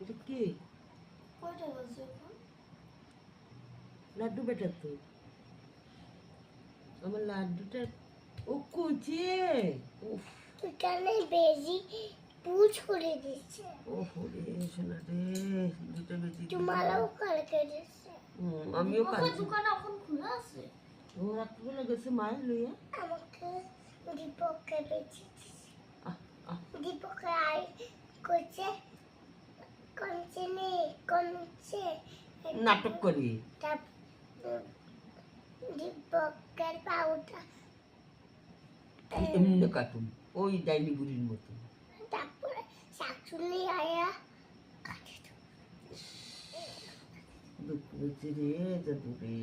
এটা কি? কয়টা বাজে এখন? লাড্ডু বেটার তো। আমার লাড্ডুটা ও কুচে। উফ, এখানে বেজি পুজ করে দিচ্ছে। ওহো রে সোনা রে, দুটো বেজে গেল। তোমারও কালকে দিচ্ছে। আমিও কাঁদছি। দোকান এখন খোলা আছে। ও রাত্রিবেলা গেছে মায়ের লইয়া। আমাকে দীপককে বেঁচে দিচ্ছে। আহ, আহ, দীপকে আর করছে কমছে নাটক করি। দীপকের পাউডার এমনি কাটুন ওই ডাইনি বুড়ির মতো। তারপরে শাশুড়ি আয়া কাটে তো। দুঃখ হচ্ছে রে, দাদু রে।